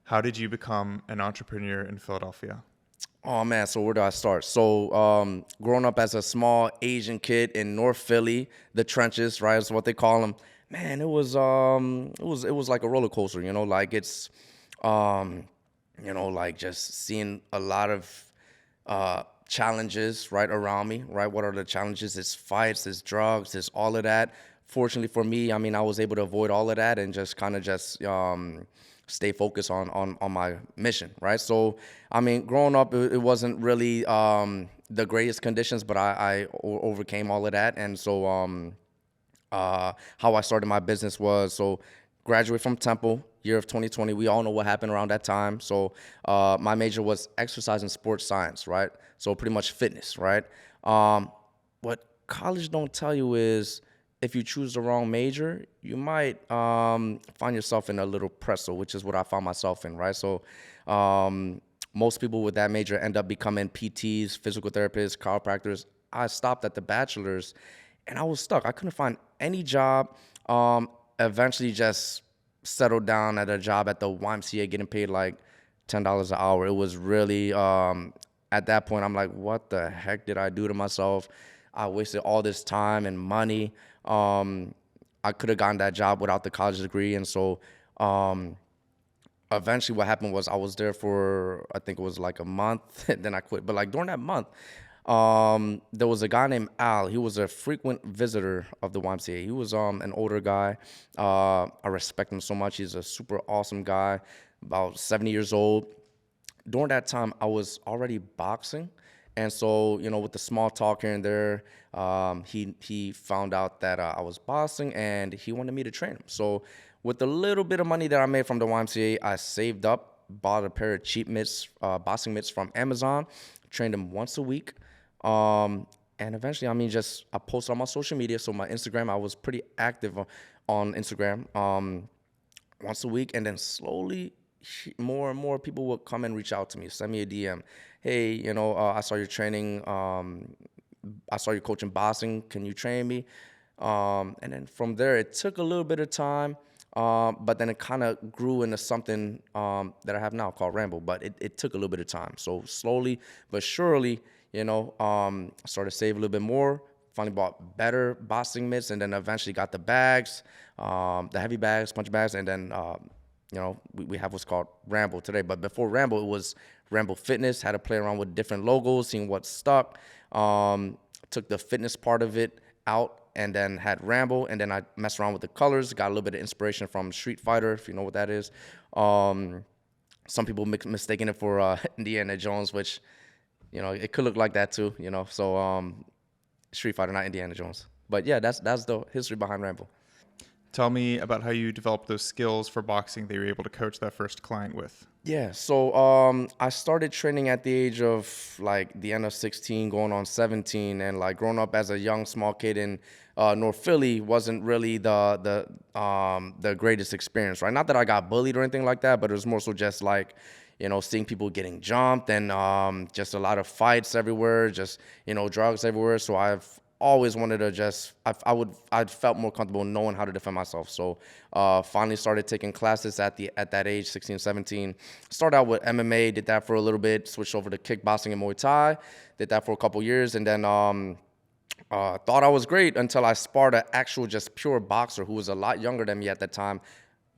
How did you become an entrepreneur in Philadelphia? Oh man, so where do I start? So growing up as a small Asian kid in North Philly, the trenches, right, is what they call them. Man, it was like a roller coaster, like it's um like just seeing a lot of challenges right around me, right? What are the challenges? It's fights, it's drugs, it's all of that. Fortunately for me, I mean, I was able to avoid all of that and just kind of just stay focused on my mission, right? So, I mean, growing up, it wasn't really the greatest conditions, but I overcame all of that. And so, how I started my business was so graduate from Temple, year of 2020. We all know what happened around that time. So my major was exercise and sports science, right? So pretty much fitness, right? What college don't tell you is if you choose the wrong major, you might find yourself in a little pretzel, which is what I found myself in, right? So most people with that major end up becoming PTs, physical therapists, chiropractors. I stopped at the bachelor's and I was stuck. I couldn't find any job. Eventually just settled down at a job at the YMCA getting paid like $10 an hour. It was really, at that point, I'm like, what the heck did I do to myself? I wasted all this time and money. I could have gotten that job without the college degree. And so eventually what happened was I was there for, I think it was like a month, and then I quit. But like during that month, there was a guy named Al. He was a frequent visitor of the YMCA. He was an older guy. I respect him so much. He's a super awesome guy, about 70 years old. During that time, I was already boxing. And so, with the small talk here and there, he found out that I was boxing and he wanted me to train him. So with the little bit of money that I made from the YMCA, I saved up, bought a pair of cheap mitts, boxing mitts from Amazon, trained him once a week. And eventually, I mean, just I posted on my social media. So my Instagram, I was pretty active on Instagram once a week. And then slowly, more and more people would come and reach out to me, send me a DM. Hey, I saw your training. I saw you coaching boxing. Can you train me? And then from there, it took a little bit of time. But then it kind of grew into something that I have now called Rambo. But it took a little bit of time. So slowly but surely, I started saving a little bit more. Finally bought better boxing mitts, and then eventually got the bags, the heavy bags, punch bags, and then we have what's called Rambo today. But before Rambo, it was Rambo Fitness. Had to play around with different logos, seeing what stuck. Took the fitness part of it out, and then had Rambo, and then I messed around with the colors. Got a little bit of inspiration from Street Fighter, if you know what that is. Some people mistaking it for Indiana Jones, which it could look like that too. So Street Fighter, not Indiana Jones. But yeah, that's the history behind Rambo. Tell me about how you developed those skills for boxing that you were able to coach that first client with. Yeah, so I started training at the age of like the end of 16, going on 17, and like growing up as a young small kid in North Philly wasn't really the greatest experience, right? Not that I got bullied or anything like that, but it was more so just like seeing people getting jumped and just a lot of fights everywhere, just drugs everywhere. So I've always wanted to just I felt more comfortable knowing how to defend myself. So finally started taking classes at that age, 16, 17. Started out with MMA, did that for a little bit, switched over to kickboxing and Muay Thai, did that for a couple years, and then thought I was great until I sparred an actual just pure boxer who was a lot younger than me at that time.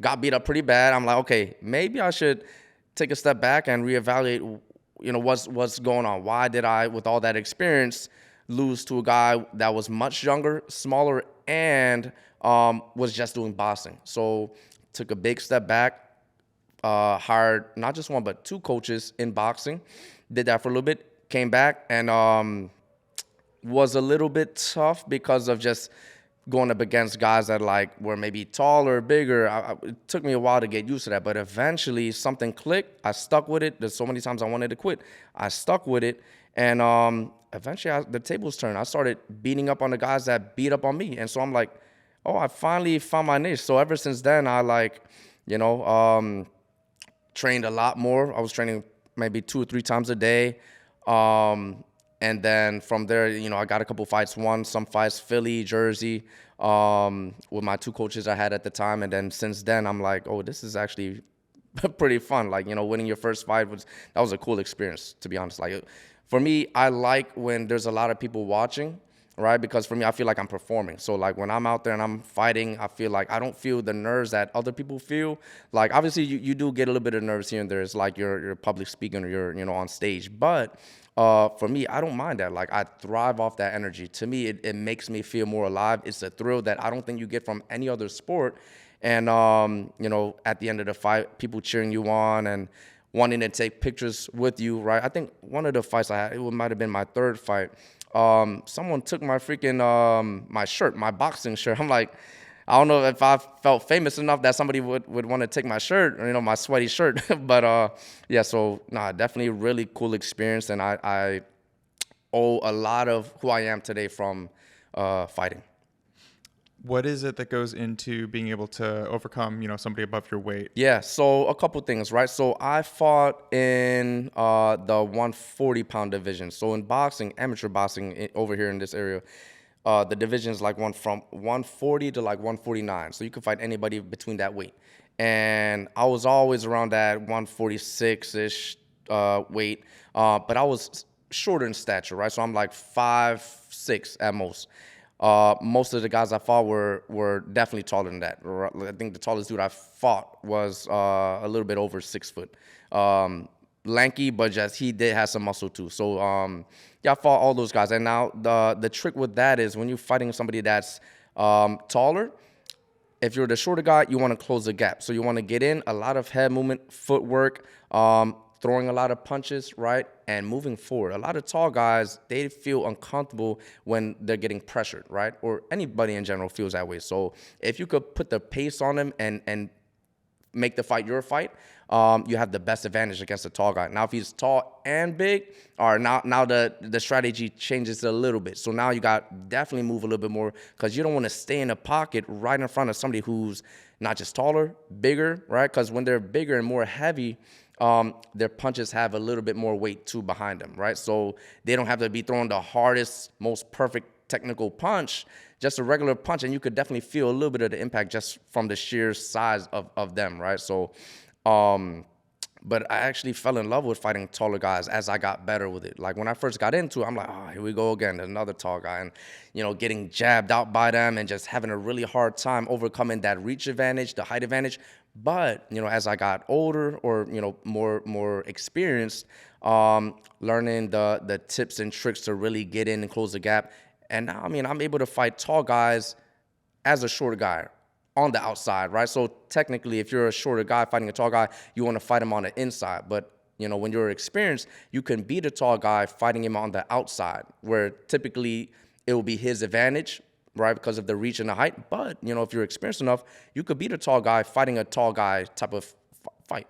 Got beat up pretty bad. I'm like, okay, maybe I should take a step back and reevaluate what's going on. Why did I, with all that experience, lose to a guy that was much younger, smaller, and was just doing boxing? So took a big step back, hired not just one but two coaches in boxing, did that for a little bit, came back, and was a little bit tough because of just going up against guys that like were maybe taller, bigger. It took me a while to get used to that, but eventually something clicked. I stuck with it. There's so many times I wanted to quit. I stuck with it, and eventually the tables turned. I started beating up on the guys that beat up on me, and so I'm like, oh, I finally found my niche. So ever since then, I trained a lot more. I was training maybe 2 or 3 times a day. And then from there, I got a couple fights, won some fights, Philly, Jersey, with my two coaches I had at the time. And then since then, I'm like, oh, this is actually pretty fun. Like, winning your first fight that was a cool experience, to be honest. Like, for me, I like when there's a lot of people watching, right? Because for me, I feel like I'm performing. So like when I'm out there and I'm fighting, I feel like I don't feel the nerves that other people feel. Like obviously you do get a little bit of nerves here and there. It's like you're public speaking or you're on stage. But for me, I don't mind that. Like I thrive off that energy. To me, it makes me feel more alive. It's a thrill that I don't think you get from any other sport. And at the end of the fight, people cheering you on and wanting to take pictures with you, right? I think one of the fights I had, it might have been my third fight. Someone took my freaking my shirt, my boxing shirt. I'm like, I don't know if I felt famous enough that somebody would want to take my shirt, or, my sweaty shirt. But yeah, so definitely really cool experience, and I owe a lot of who I am today from fighting. What is it that goes into being able to overcome, somebody above your weight? Yeah, so a couple things, right? So I fought in the 140-pound division. So in boxing, amateur boxing over here in this area, the divisions like one from 140 to like 149. So you can fight anybody between that weight. And I was always around that 146-ish weight, but I was shorter in stature, right? So I'm like 5'6" at most. Most of the guys I fought were definitely taller than that. I think the tallest dude I fought was a little bit over 6 foot. Lanky, but just he did have some muscle too. So yeah, I fought all those guys. And now the trick with that is when you're fighting somebody that's taller, if you're the shorter guy, you want to close the gap. So you want to get in a lot of head movement, footwork, throwing a lot of punches, right, and moving forward. A lot of tall guys, they feel uncomfortable when they're getting pressured, right, or anybody in general feels that way. So if you could put the pace on them and make the fight your fight, you have the best advantage against a tall guy. Now, if he's tall and big, or now the strategy changes a little bit. So now you got definitely move a little bit more because you don't want to stay in a pocket right in front of somebody who's not just taller, bigger, right? Because when they're bigger and more heavy, their punches have a little bit more weight too behind them, right? So they don't have to be throwing the hardest, most perfect technical punch, just a regular punch, and you could definitely feel a little bit of the impact just from the sheer size of them, right? So, but I actually fell in love with fighting taller guys as I got better with it. Like when I first got into it, I'm like, oh, here we go again, another tall guy. And, getting jabbed out by them and just having a really hard time overcoming that reach advantage, the height advantage. But, as I got older or, more experienced, learning the tips and tricks to really get in and close the gap. And now, I'm able to fight tall guys as a shorter guy on the outside, right? So technically, if you're a shorter guy fighting a tall guy, you want to fight him on the inside. But, when you're experienced, you can beat a tall guy fighting him on the outside, where typically it will be his advantage, right, because of the reach and the height. But, if you're experienced enough, you could beat a tall guy fighting a tall guy type of fight.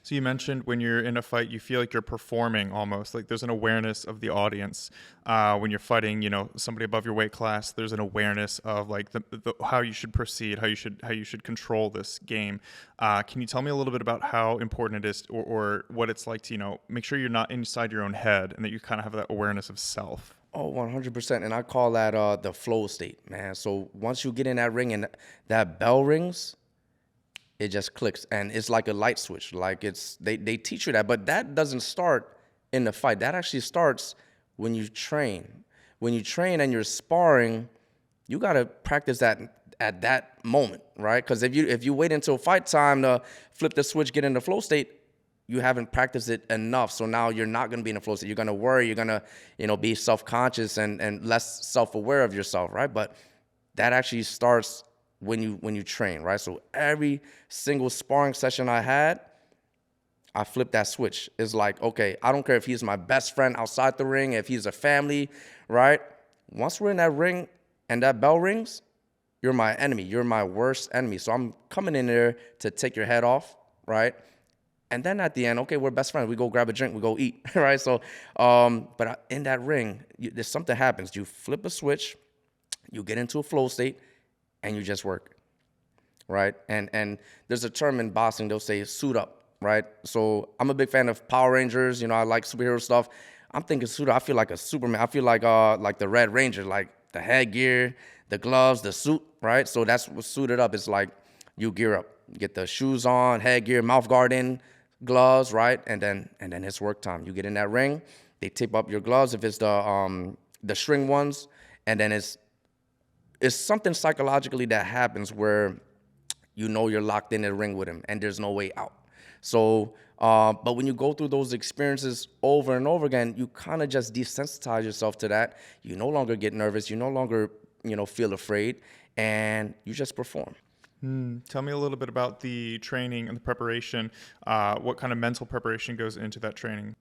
So you mentioned when you're in a fight, you feel like you're performing almost. Like there's an awareness of the audience. When you're fighting, somebody above your weight class, there's an awareness of like the how you should proceed, how you should control this game. Can you tell me a little bit about how important it is or what it's like to, make sure you're not inside your own head and that you kind of have that awareness of self? Oh, 100%. And I call that the flow state, man. So once you get in that ring and that bell rings, it just clicks. And it's like a light switch. Like they teach you that. But that doesn't start in the fight. That actually starts when you train. When you train and you're sparring, you got to practice that at that moment, right? Because if you wait until fight time to flip the switch, get in the flow state, you haven't practiced it enough. So now you're not going to be in a flow state. You're going to worry. You're going to, be self-conscious and less self-aware of yourself, right? But that actually starts when you train, right? So every single sparring session I had, I flipped that switch. It's like, okay, I don't care if he's my best friend outside the ring, if he's a family, right? Once we're in that ring and that bell rings, you're my enemy. You're my worst enemy. So I'm coming in there to take your head off, right? And then at the end, okay, we're best friends. We go grab a drink. We go eat, right? So, but in that ring, there's something happens. You flip a switch, you get into a flow state, and you just work, right? And there's a term in boxing, they'll say suit up, right? So I'm a big fan of Power Rangers. I like superhero stuff. I'm thinking suit up. I feel like a Superman. I feel like the Red Ranger, like the headgear, the gloves, the suit, right? So that's what suited up is like. You gear up. get the shoes on, headgear, mouth guard in, gloves, right? And then it's work time. You get in that ring, they tape up your gloves if it's the string ones, and then it's something psychologically that happens where you know you're locked in the ring with him and there's no way out. So, but when you go through those experiences over and over again, you kind of just desensitize yourself to that. You no longer get nervous. You no longer, feel afraid, and you just perform. Tell me a little bit about the training and the preparation. What kind of mental preparation goes into that training?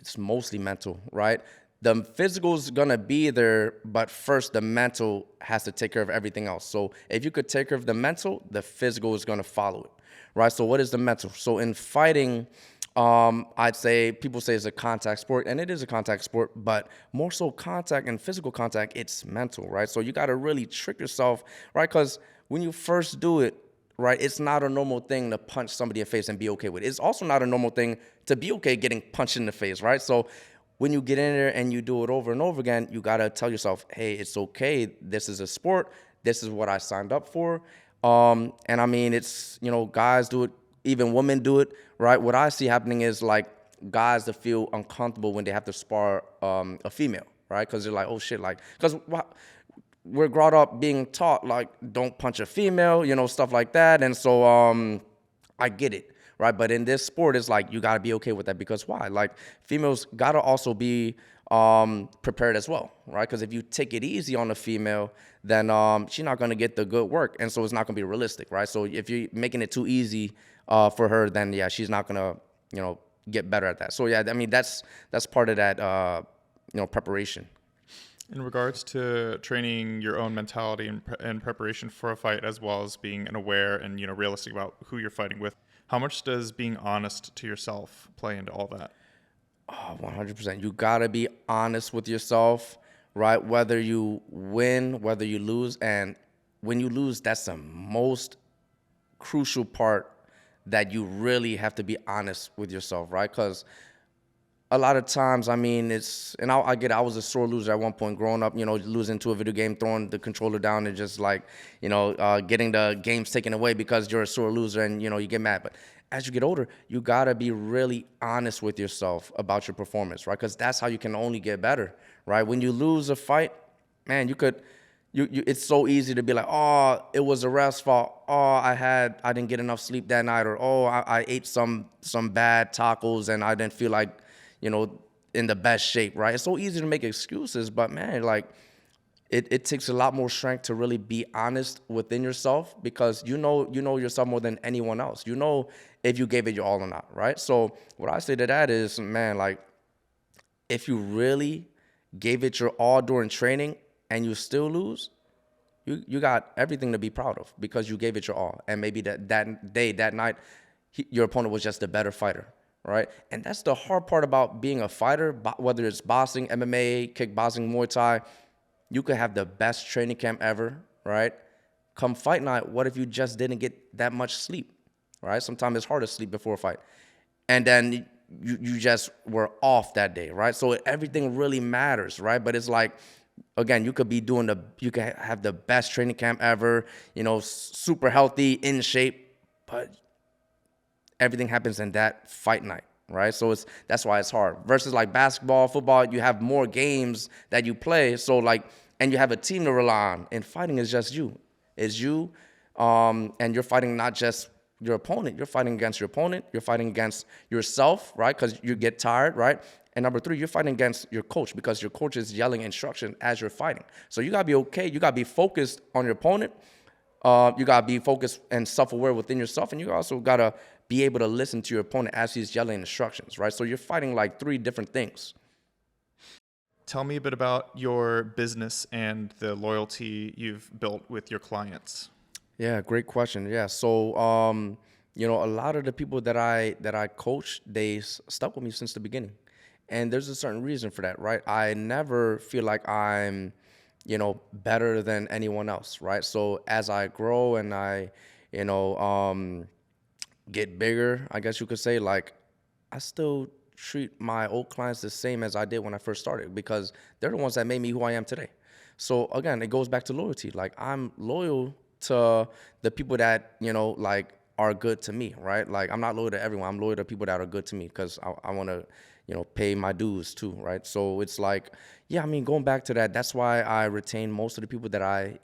It's mostly mental, right? The physical's gonna be there, but first the mental has to take care of everything else. So if you could take care of the mental, the physical is gonna follow it, right? So what is the mental? So in fighting, I'd say people say it's a contact sport, and it is a contact sport, but more so contact and physical contact, it's mental, right? So you gotta really trick yourself, right? Because when you first do it, right, it's not a normal thing to punch somebody in the face and be okay with it. It's also not a normal thing to be okay getting punched in the face, right? So when you get in there and you do it over and over again, you got to tell yourself, hey, it's okay. This is a sport. This is what I signed up for. And I mean, it's, guys do it, even women do it, right? What I see happening is like guys that feel uncomfortable when they have to spar a female, right? Because they're like, oh shit, like, because we're brought up being taught like don't punch a female, stuff like that. And so I get it, right? But in this sport, it's like you gotta be okay with that, because why? Like females gotta also be prepared as well, right? Because if you take it easy on a female, then she's not gonna get the good work, and so it's not gonna be realistic, right? So if you're making it too easy for her, then yeah, she's not gonna get better at that. So yeah, I mean that's part of that preparation. In regards to training your own mentality and preparation for a fight, as well as being aware and realistic about who you're fighting with, how much does being honest to yourself play into all that? Oh, 100%. You gotta be honest with yourself, right? Whether you win, whether you lose, and when you lose, that's the most crucial part, that you really have to be honest with yourself, right? Because a lot of times, I mean, I was a sore loser at one point growing up, losing to a video game, throwing the controller down, and just like, getting the games taken away because you're a sore loser and, you get mad. But as you get older, you got to be really honest with yourself about your performance, right? Because that's how you can only get better, right? When you lose a fight, man, it's so easy to be like, oh, it was a ref's fault. Oh, I didn't get enough sleep that night. Or, oh, I ate some bad tacos and I didn't feel like, in the best shape, right? It's so easy to make excuses, but man, like it takes a lot more strength to really be honest within yourself, because you know yourself more than anyone else. You know if you gave it your all or not, right? So what I say to that is, man, like if you really gave it your all during training and you still lose, you got everything to be proud of, because you gave it your all. And maybe that night, your opponent was just a better fighter. Right? And that's the hard part about being a fighter, whether it's boxing, MMA, kickboxing, Muay Thai. You could have the best training camp ever, right? Come fight night, what if you just didn't get that much sleep, right? Sometimes it's hard to sleep before a fight. And then you just were off that day, right? So everything really matters, right? But it's like, again, you could have the best training camp ever, super healthy, in shape, but everything happens in that fight night, right? So that's why it's hard. Versus like basketball, football, you have more games that you play. So like, and you have a team to rely on. And fighting is just you. It's you, and you're fighting not just your opponent. You're fighting against your opponent. You're fighting against yourself, right? Because you get tired, right? And number 3, you're fighting against your coach, because your coach is yelling instruction as you're fighting. So you gotta be okay. You gotta be focused on your opponent. You gotta be focused and self-aware within yourself, and you also gotta be able to listen to your opponent as he's yelling instructions, right? So you're fighting like 3 different things. Tell me a bit about your business and the loyalty you've built with your clients. Yeah, great question. Yeah, so a lot of the people that I coach, they stuck with me since the beginning, and there's a certain reason for that, right? I never feel like I'm better than anyone else, right? So as I grow and I get bigger, I guess you could say, like I still treat my old clients the same as I did when I first started, because they're the ones that made me who I am today. So again, it goes back to loyalty. Like I'm loyal to the people that like are good to me, right? Like, I'm not loyal to everyone. I'm loyal to people that are good to me because I want to, pay my dues too, right? So it's like, yeah, I mean, going back to that, that's why I retain most of the people that I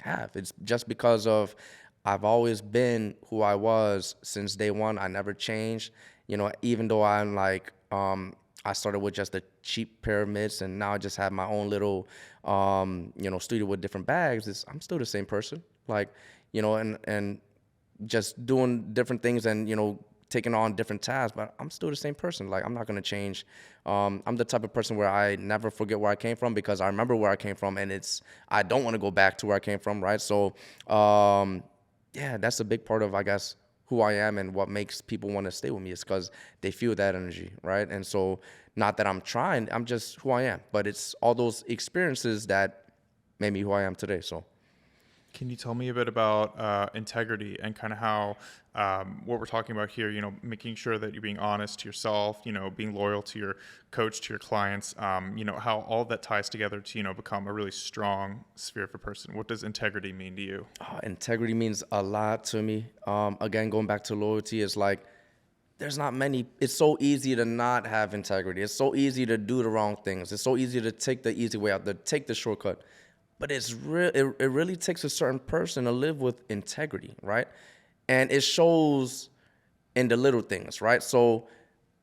have. It's just because of I've always been who I was since day one. I never changed, even though I'm like, I started with just a cheap pair of mitts, and now I just have my own little, studio with different bags. I'm still the same person, like, and just doing different things and, taking on different tasks, but I'm still the same person. Like, I'm not going to change. I'm the type of person where I never forget where I came from because I remember where I came from, and I don't want to go back to where I came from, right? So, yeah, that's a big part of, I guess, who I am and what makes people want to stay with me is because they feel that energy, right? And so, not that I'm trying, I'm just who I am, but it's all those experiences that made me who I am today, so. Can you tell me a bit about integrity and kind of how what we're talking about here, making sure that you're being honest to yourself, being loyal to your coach, to your clients, how all that ties together to, become a really strong sphere of a person. What does integrity mean to you? Integrity means a lot to me. Again, going back to loyalty, it's like, there's not many. It's so easy to not have integrity. It's so easy to do the wrong things. It's so easy to take the easy way out, to take the shortcut. But it's real. It really takes a certain person to live with integrity, right? And it shows in the little things, right? So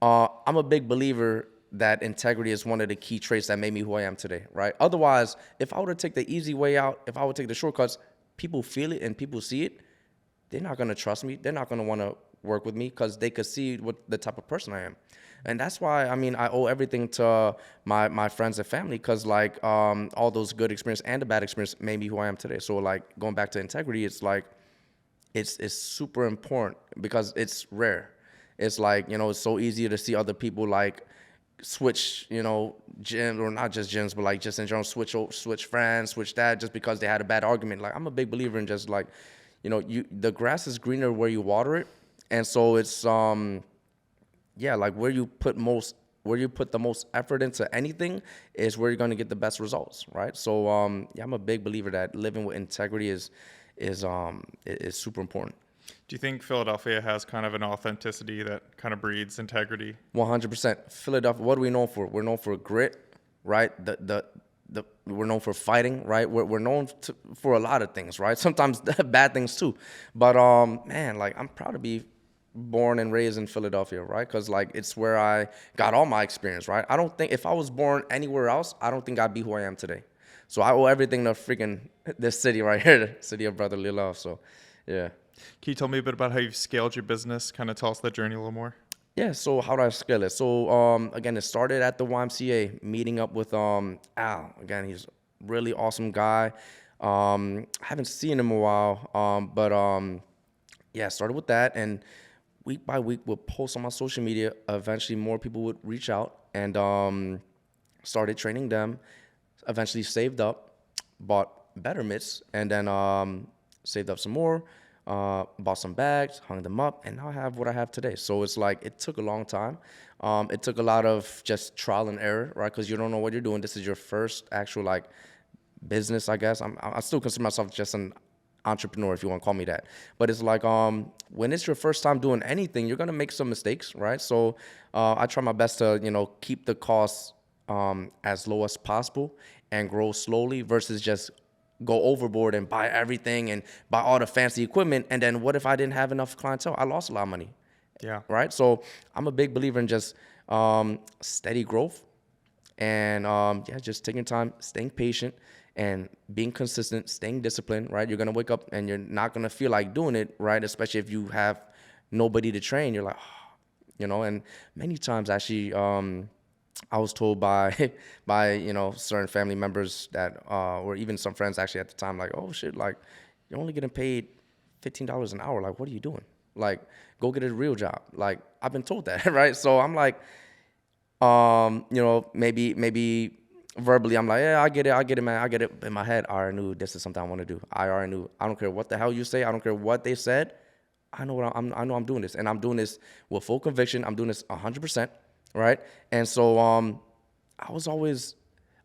I'm a big believer that integrity is one of the key traits that made me who I am today, right? Otherwise, if I were to take the easy way out, if I would take the shortcuts, people feel it and people see it, they're not going to trust me. They're not going to want to work with me because they could see what the type of person I am. And that's why, I mean, I owe everything to my friends and family because, like, all those good experience and the bad experience made me who I am today. So, like, going back to integrity, it's like, it's super important because it's rare. It's like, it's so easy to see other people, like, switch, gyms, or not just gyms, but, like, just in general, switch friends, switch that just because they had a bad argument. Like, I'm a big believer in just, like, the grass is greener where you water it. And so it's, yeah, like where you put the most effort into anything is where you're going to get the best results, right? So yeah, I'm a big believer that living with integrity is super important. Do you think Philadelphia has kind of an authenticity that kind of breeds integrity? 100%. Philadelphia, what are we known for? We're known for grit, right? We're known for fighting, right? We're known for a lot of things, right? Sometimes bad things too. But man, like, I'm proud to be born and raised in Philadelphia, right? Because, like, it's where I got all my experience, right? I don't think if I was born anywhere else, I don't think I'd be who I am today. So I owe everything to freaking this city right here, the city of brotherly love. So, yeah. Can you tell me a bit about how you've scaled your business? Kind of tell us that journey a little more. Yeah, so how do I scale it? So again, it started at the YMCA, meeting up with Al. Again, he's a really awesome guy. I haven't seen him in a while, but yeah, started with that, and week by week we'll post on my social media. Eventually, more people would reach out, and started training them. Eventually, saved up, bought better mitts, and then saved up some more. Bought some bags, hung them up, and now I have what I have today. So it's like, it took a long time. It took a lot of just trial and error, right? Because you don't know what you're doing. This is your first actual, like, business, I guess. I still consider myself just an entrepreneur, if you want to call me that. But it's like, when it's your first time doing anything, you're gonna make some mistakes, right? So I try my best to keep the costs as low as possible and grow slowly versus just go overboard and buy everything and buy all the fancy equipment. And then what if I didn't have enough clientele? I lost a lot of money. Yeah. Right. So I'm a big believer in just steady growth and yeah, just taking time, staying patient and being consistent, staying disciplined. Right. You're going to wake up and you're not going to feel like doing it. Right. Especially if you have nobody to train. You're like, and many times actually, I was told by certain family members that or even some friends actually at the time, like, oh shit, like, you're only getting paid $15 an hour. Like, what are you doing? Like, go get a real job. Like, I've been told that, right? So I'm like, maybe verbally I'm like, yeah, I get it, man. I get it. In my head, I already knew this is something I want to do. I already knew. I don't care what the hell you say. I don't care what they said. I know I know I'm doing this, and I'm doing this with full conviction. I'm doing this 100%. Right. And so I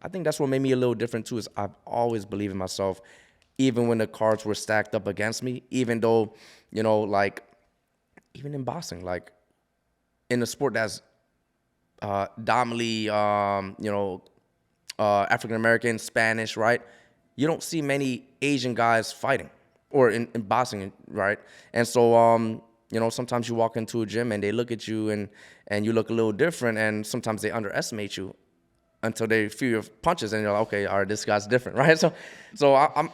think that's what made me a little different too, is I've always believed in myself. even when the cards were stacked up against me, even though, like, even in boxing, like in a sport that's dominantly, African American, Spanish, right? You don't see many Asian guys fighting or in boxing, right? And so, sometimes you walk into a gym and they look at you and you look a little different, and sometimes they underestimate you until they feel your punches, and you're like, okay, all right, this guy's different, right? So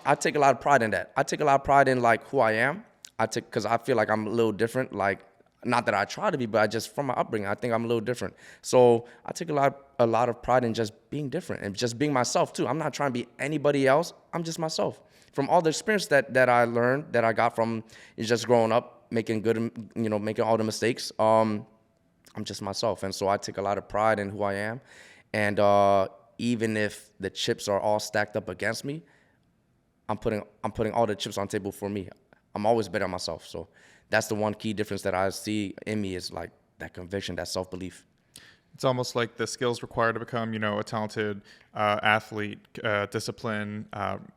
I take a lot of pride in that. I take a lot of pride in like who I am. Because I feel like I'm a little different. Like, not that I try to be, but I just, from my upbringing, I think I'm a little different. So I take a lot of pride in just being different and just being myself too. I'm not trying to be anybody else. I'm just myself. From all the experience that I learned, that I got from just growing up, making making all the mistakes. I'm just myself, and so I take a lot of pride in who I am. And even if the chips are all stacked up against me, I'm putting all the chips on the table for me. I'm always better on myself. So that's the one key difference that I see in me, is like that conviction, that self-belief. It's almost like the skills required to become, a talented athlete, discipline,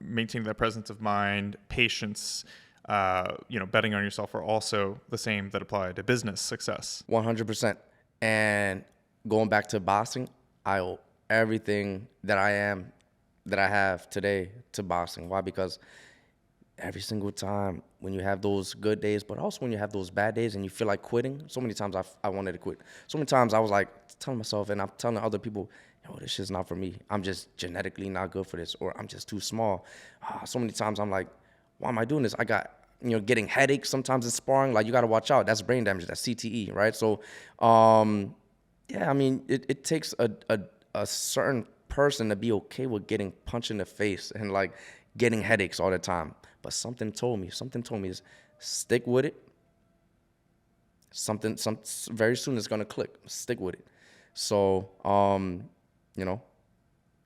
maintaining that presence of mind, patience, betting on yourself are also the same that apply to business success. 100%. And going back to boxing, I owe everything that I have today to boxing. Why? Because every single time when you have those good days, but also when you have those bad days and you feel like quitting, so many times I wanted to quit. So many times I was like telling myself, and I'm telling other people, this shit's not for me. I'm just genetically not good for this, or I'm just too small. So many times I'm like, why am I doing this? I got, getting headaches sometimes in sparring. Like, you got to watch out. That's brain damage. That's CTE, right? So, it takes a certain person to be okay with getting punched in the face and like getting headaches all the time. But something told me is stick with it. Something very soon it's gonna click. Stick with it. So,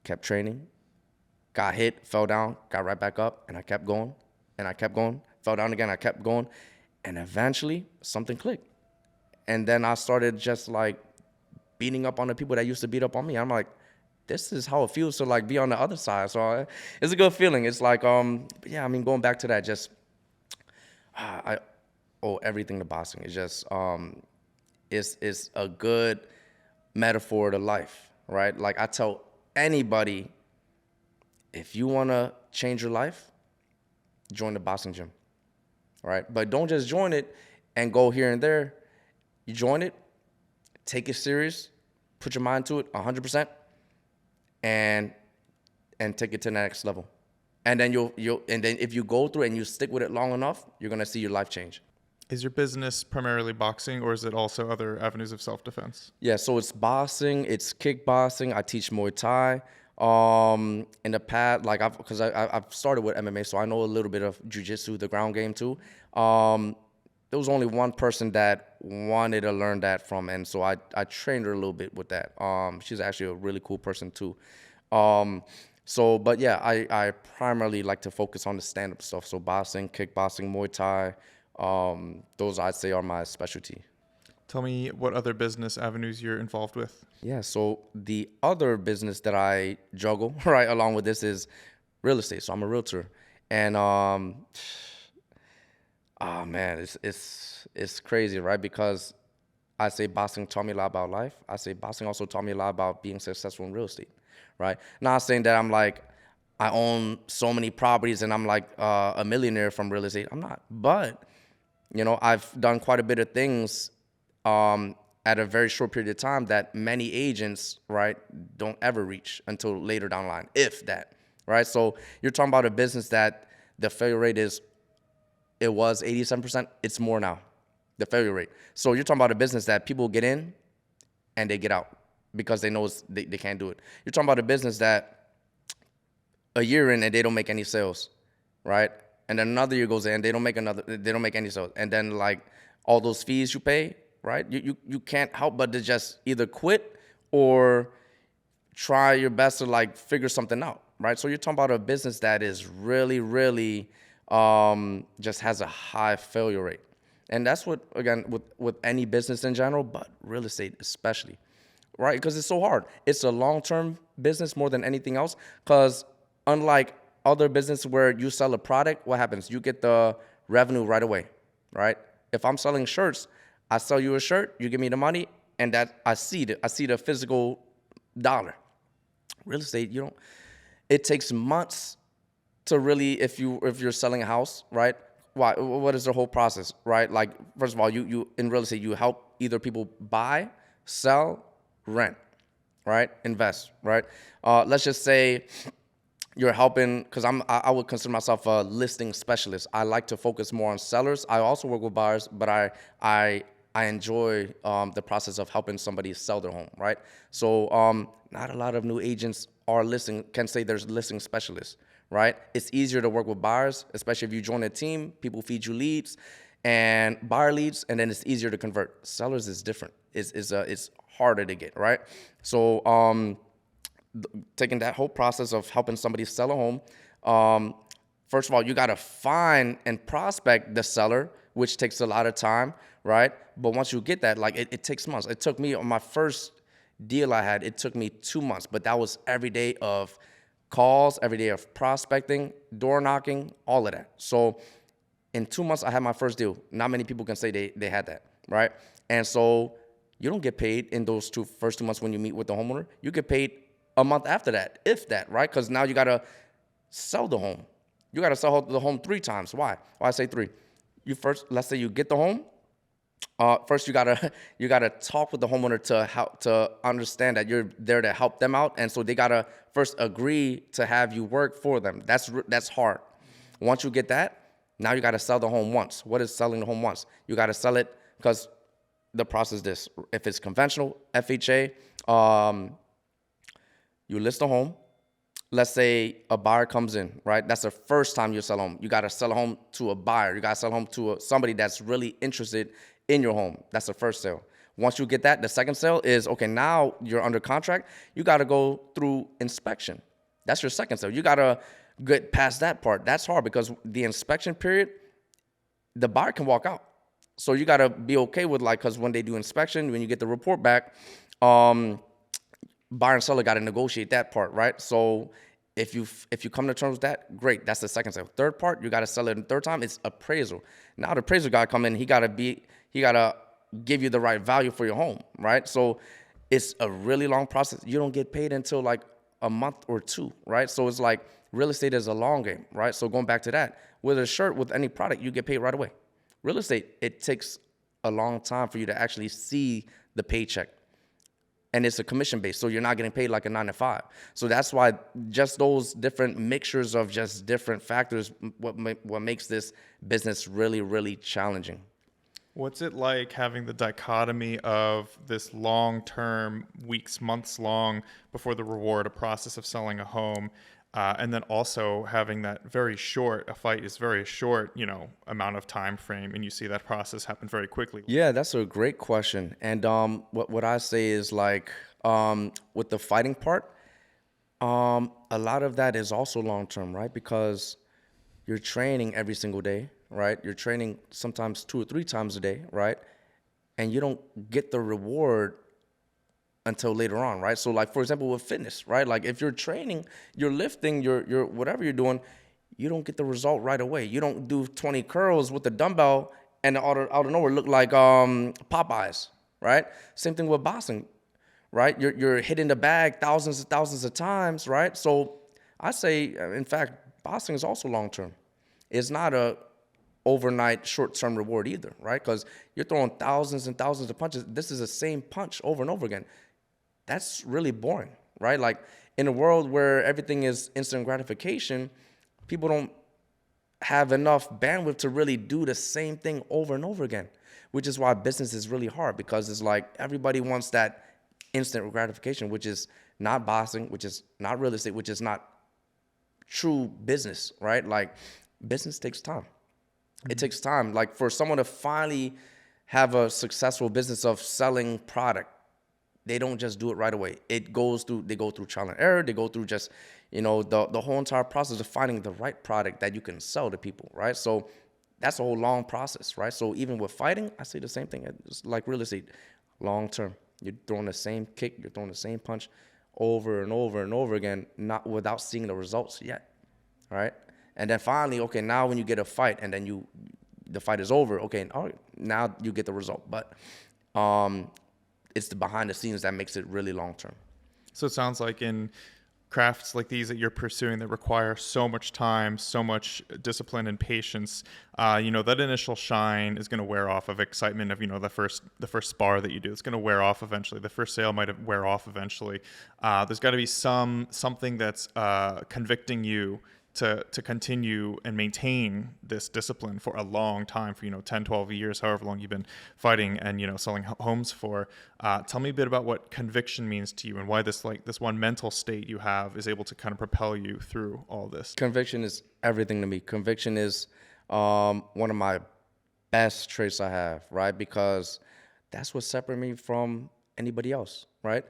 kept training, got hit, fell down, got right back up, and I kept going, fell down again, I kept going, and eventually something clicked. And then I started just like beating up on the people that used to beat up on me. I'm like, this is how it feels to like be on the other side. So it's a good feeling. It's like, going back to that, just I owe everything to boxing. It's just, it's a good metaphor to life, right? Like, I tell anybody, if you want to change your life, join the boxing gym, right? But don't just join it and go here and there. You join it, take it serious, put your mind to it 100%. And take it to the next level, and then then if you go through and you stick with it long enough, you're gonna see your life change. Is your business primarily boxing, or is it also other avenues of self-defense? Yeah, so it's boxing, it's kickboxing. I teach Muay Thai. In the past, like I've started with MMA, so I know a little bit of jiu-jitsu, the ground game too. There was only one person that wanted to learn that from, and so I trained her a little bit with that. She's actually a really cool person too. But yeah, I primarily like to focus on the stand-up stuff. So boxing, kickboxing, Muay Thai, those I'd say are my specialty. Tell me what other business avenues you're involved with. Yeah, so the other business that I juggle right along with this is real estate. So I'm a realtor, and man, it's crazy, right? Because I say boxing taught me a lot about life. I say boxing also taught me a lot about being successful in real estate, right? Not saying that I'm like, I own so many properties and I'm like a millionaire from real estate. I'm not. But, I've done quite a bit of things at a very short period of time that many agents, right, don't ever reach until later down the line, if that, right? So you're talking about a business that the failure rate it was 87%. It's more now, the failure rate. So you're talking about a business that people get in and they get out because they know they can't do it. You're talking about a business that a year in and they don't make any sales, right? And then another year goes in and they don't make any sales. And then like all those fees you pay, right? You can't help but to just either quit or try your best to like figure something out, right? So you're talking about a business that is really, really just has a high failure rate. And that's what, again, with any business in general, but real estate especially, right? Because it's so hard. It's a long-term business more than anything else, because unlike other business where you sell a product, what happens? You get the revenue right away, right? If I'm selling shirts, I sell you a shirt, you give me the money, and that I see the physical dollar. Real estate, it takes months to really, if you're selling a house, right? What is the whole process, right? Like, first of all, you in real estate, you help either people buy, sell, rent, right? Invest, right? Let's just say you're helping, because I would consider myself a listing specialist. I like to focus more on sellers. I also work with buyers, but I enjoy the process of helping somebody sell their home, right? So not a lot of new agents can say there's listing specialists, right? It's easier to work with buyers, especially if you join a team. People feed you leads and buyer leads, and then it's easier to convert. Sellers is different. It's harder to get, right? So taking that whole process of helping somebody sell a home, first of all, you got to find and prospect the seller, which takes a lot of time, right? But once you get that, like it takes months. It took me on my first deal I had, it took me 2 months, but that was every day of calls, every day of prospecting, door knocking, all of that. So in 2 months, I had my first deal. Not many people can say they had that, right? And so you don't get paid in those first 2 months when you meet with the homeowner. You get paid a month after that, if that, right? Because now you got to sell the home. You got to sell the home 3 times. Why? Why I say 3? Let's say you get the home. First, you gotta talk with the homeowner to understand that you're there to help them out, and so they gotta first agree to have you work for them. That's hard. Once you get that, now you gotta sell the home once. What is selling the home once? You gotta sell it because the process is this: if it's conventional FHA, you list a home. Let's say a buyer comes in, right? That's the first time you sell a home. You got to sell a home to a buyer. You got to sell a home to somebody that's really interested in your home. That's the first sale. Once you get that, the second sale is, okay, now you're under contract. You got to go through inspection. That's your second sale. You got to get past that part. That's hard because the inspection period, the buyer can walk out. So you got to be okay with, like, because when they do inspection, when you get the report back, buyer and seller got to negotiate that part, right? So if you come to terms with that, great. That's the second sale. Third part, you got to sell it. And third time, it's appraisal. Now the appraiser got to come in. He got to give you the right value for your home, right? So it's a really long process. You don't get paid until like a month or 2, right? So it's like real estate is a long game, right? So going back to that, with a shirt, with any product, you get paid right away. Real estate, it takes a long time for you to actually see the paycheck. And it's a commission based, so you're not getting paid like a 9 to 5. So that's why just those different mixtures of just different factors, what makes this business really, really challenging. What's it like having the dichotomy of this long-term, weeks, months long before the reward, a process of selling a home, and then also having that a fight is very short, amount of time frame, and you see that process happen very quickly? Yeah, that's a great question. And what I say is, like, with the fighting part, a lot of that is also long-term, right? Because you're training every single day, right? You're training sometimes 2 or 3 times a day, right? And you don't get the reward until later on, right? So, like, for example, with fitness, right? Like, if you're training, you're lifting, you're whatever you're doing, you don't get the result right away. You don't do 20 curls with the dumbbell and out of nowhere look like Popeyes, right? Same thing with boxing, right? You're hitting the bag thousands and thousands of times, right? So I say, in fact, boxing is also long-term. It's not a overnight short-term reward either, right? Because you're throwing thousands and thousands of punches. This is the same punch over and over again. That's really boring, right? Like, in a world where everything is instant gratification, people don't have enough bandwidth to really do the same thing over and over again, which is why business is really hard, because it's like everybody wants that instant gratification, which is not boxing, which is not real estate, which is not true business, right? Like, business takes time. Mm-hmm. It takes time. Like, for someone to finally have a successful business of selling product, they don't just do it right away. They go through trial and error. They go through just, the whole entire process of finding the right product that you can sell to people, right? So that's a whole long process, right? So even with fighting, I say the same thing. It's like real estate, long term. You're throwing the same kick, you're throwing the same punch over and over and over again, not without seeing the results yet. right? And then finally, okay, now when you get a fight and then the fight is over, okay, all right, now you get the result. But it's the behind the scenes that makes it really long term. So it sounds like in crafts like these that you're pursuing that require so much time, so much discipline and patience, that initial shine is going to wear off of excitement of, the first spar that you do. It's going to wear off eventually. The first sale might wear off eventually. There's got to be something that's convicting you to continue and maintain this discipline for a long time, for 10, 12 years, however long you've been fighting and selling homes for. Tell me a bit about what conviction means to you and why this one mental state you have is able to kind of propel you through all this. Conviction is everything to me. Conviction is one of my best traits I have, right? Because that's what separates me from anybody else, right?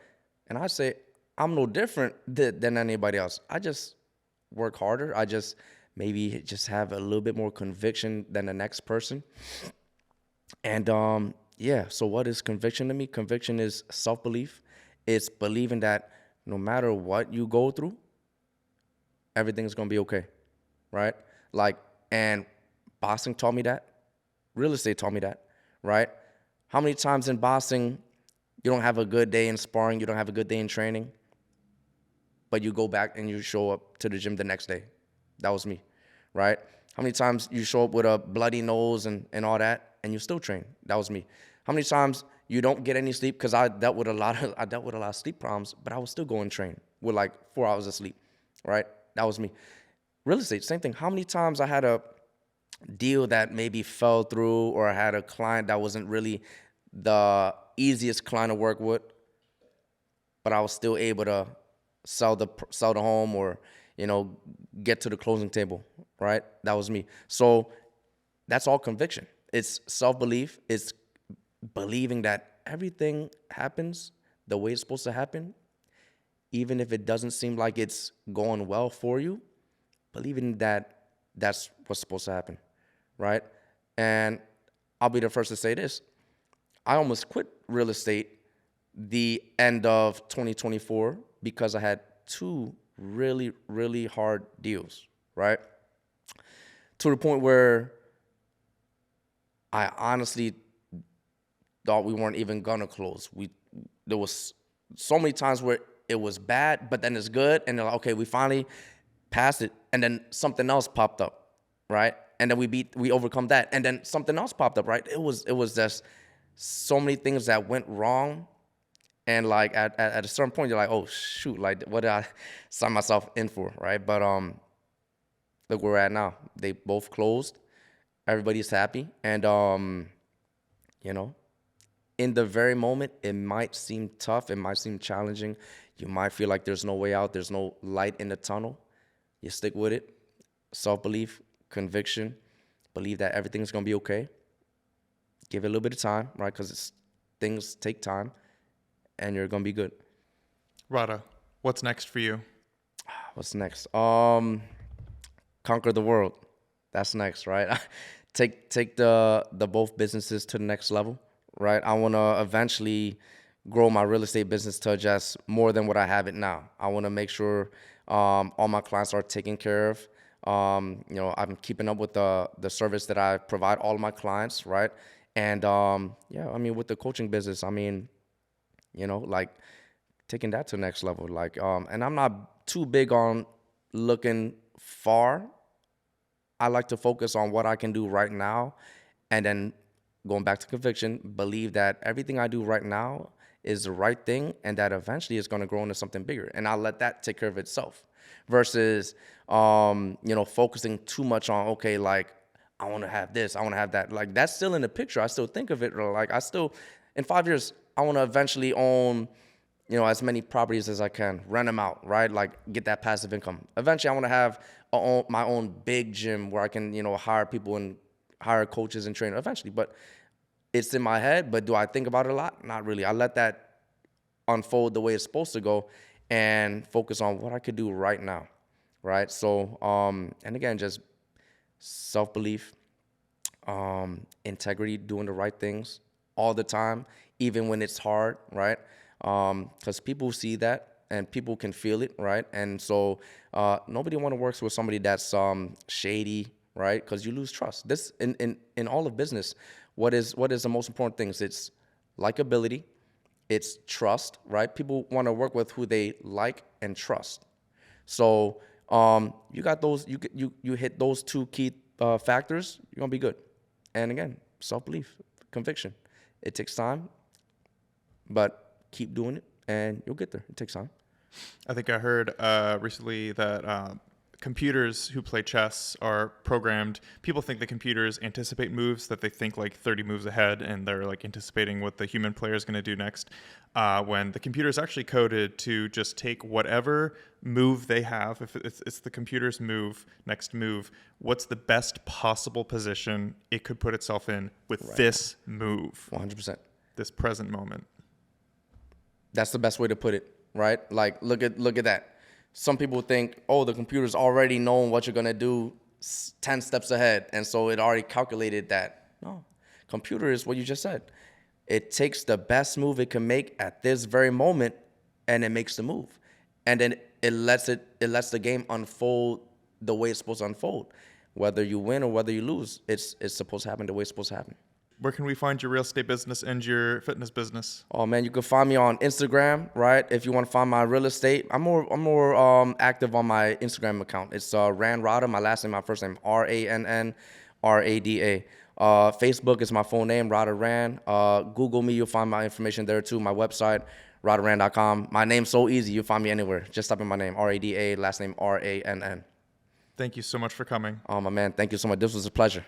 And I say I'm no different than anybody else. I just work harder. I just maybe just have a little bit more conviction than the next person. And so what is conviction to me? Conviction is self-belief. It's believing that no matter what you go through, everything's gonna be okay, right? And boxing taught me that. Real estate taught me that, right? How many times in boxing you don't have a good day in sparring, you don't have a good day in training, but you go back and you show up to the gym the next day? That was me, right? How many times you show up with a bloody nose and all that, and you still train? That was me. How many times you don't get any sleep? Because I dealt with a lot of sleep problems, but I was still going to train with like 4 hours of sleep, right? That was me. Real estate, same thing. How many times I had a deal that maybe fell through, or I had a client that wasn't really the easiest client to work with, but I was still able to sell the home, or get to the closing table, right? That was me. So that's all conviction. It's self-belief. It's believing that everything happens the way it's supposed to happen, even if it doesn't seem like it's going well for you. Believing that that's what's supposed to happen, right? And I'll be the first to say this. I almost quit real estate the end of 2024 because I had 2 really, really hard deals, right? To the point where I honestly thought we weren't even gonna close. There was so many times where it was bad, but then it's good, and they're like, okay, we finally passed it, and then something else popped up, right? And then we overcome that, and then something else popped up, right? It was just so many things that went wrong. And like at a certain point, you're like, oh shoot, like what did I sign myself in for, right? But look where we're at now. They both closed. Everybody's happy, and in the very moment, it might seem tough, it might seem challenging. You might feel like there's no way out, there's no light in the tunnel. You stick with it. Self-belief, conviction, believe that everything's gonna be okay. Give it a little bit of time, right? Because things take time. And you're gonna be good. Rada, what's next for you? What's next? Conquer the world. That's next, right? Take the both businesses to the next level, right? I want to eventually grow my real estate business to just more than what I have it now. I want to make sure all my clients are taken care of. I'm keeping up with the service that I provide all of my clients, right? And with the coaching business, taking that to the next level. And I'm not too big on looking far. I like to focus on what I can do right now, and then going back to conviction, believe that everything I do right now is the right thing, and that eventually it's going to grow into something bigger. And I'll let that take care of itself versus, focusing too much on, okay, like I want to have this, I want to have that. Like that's still in the picture. I still think of it. Like in 5 years, I want to eventually own, as many properties as I can, rent them out, right? Like get that passive income. Eventually, I want to have my own big gym where I can, hire people and hire coaches and trainers eventually. But it's in my head, but do I think about it a lot? Not really. I let that unfold the way it's supposed to go and focus on what I could do right now, right? So, and again, just self-belief, integrity, doing the right things all the time, even when it's hard, right? Because people see that, and people can feel it, right? And so nobody want to work with somebody that's shady, right? Because you lose trust. This in all of business, what is the most important things? It's likability, it's trust, right? People want to work with who they like and trust. So you got those, you hit those two key factors, you're gonna be good. And again, self-belief, conviction. It takes time, but keep doing it and you'll get there. It takes time. I think I heard recently that computers who play chess are programmed. People think the computers anticipate moves, that they think like 30 moves ahead and they're like anticipating what the human player is going to do next. When the computer is actually coded to just take whatever move they have, if it's the computer's next move, what's the best possible position it could put itself in with this move? 100%. This present moment. That's the best way to put it, right? Like, look at that. Some people think, oh, the computer's already known what you're going to do 10 steps ahead, and so it already calculated that. No. Computer is what you just said. It takes the best move it can make at this very moment, and it makes the move. And then it lets the game unfold the way it's supposed to unfold. Whether you win or whether you lose, it's supposed to happen the way it's supposed to happen. Where can we find your real estate business and your fitness business? Oh man, you can find me on Instagram, right? If you want to find my real estate, I'm more active on my Instagram account. It's Rann Rada, my last name, my first name, RANN RADA. Facebook is my full name, Rada Rann. Google me, you'll find my information there too. My website, radarann.com. My name's so easy, you'll find me anywhere. Just type in my name, RADA, last name RANN. Thank you so much for coming. Oh my man, thank you so much. This was a pleasure.